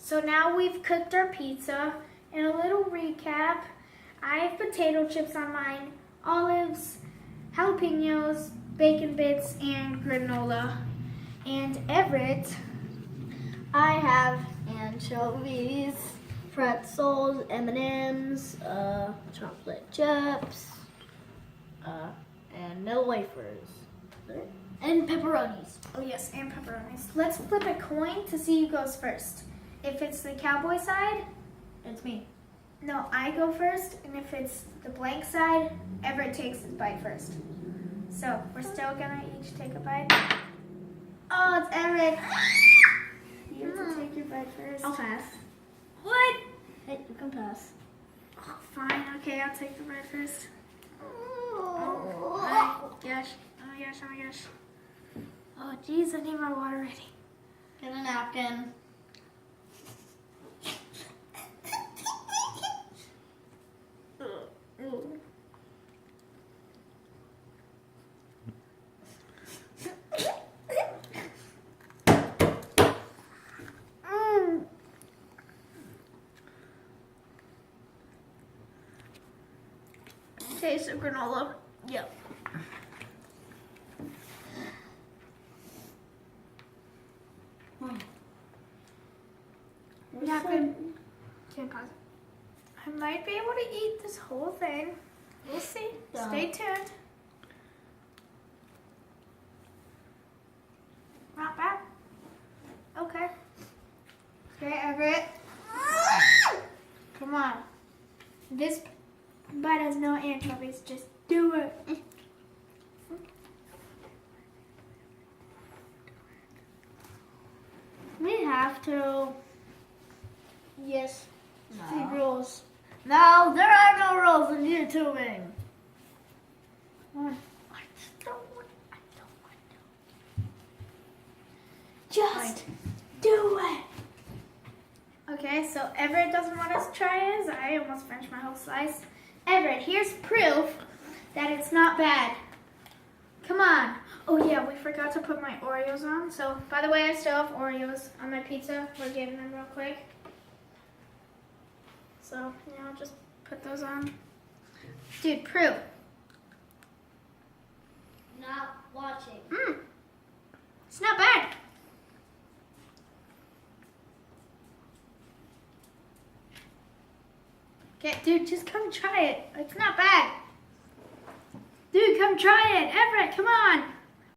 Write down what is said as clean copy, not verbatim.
So now we've cooked our pizza. And a little recap, I have potato chips on mine, olives, jalapenos, bacon bits, and granola. And Everett, I have anchovies, pretzels, M&Ms, chocolate chips, and middle wafers, and pepperonis. oh yes, and pepperonis. Let's flip a coin to see who goes first. If it's the cowboy side, It's me. no, I go first, and if it's the blank side, Everett takes his bite first. So we're still gonna each take a bite. Oh, it's Everett. You have to take your bite first. I'll pass. What? Hey, you can pass. Oh, fine. Okay, I'll take the bite first. Oh, Oh my gosh. Oh my gosh. Oh my gosh. Oh geez, I need my water ready. Get a napkin. Taste of granola. Yep. Not good. Can't pause it. I might be able to eat this whole thing. We'll see. Yeah. Stay tuned. Not bad. Okay. Okay, Everett. Come on. This bite has no anchovies. Just do it. We have to. Yes. See No. rules. No, there are no rules in YouTubing. I don't want to. Just do it. Okay, so Everett doesn't want us to try his. I almost finished my whole slice. Everett, here's proof that it's not bad. Come on. Oh yeah, we forgot to put my Oreos on. So, by the way, I still have Oreos on my pizza. We're getting them real quick. So, yeah, I'll just put those on. Dude, proof. Not watching. It's not bad. Okay, dude, just come try it. It's not bad. Dude, come try it. Everett, come on.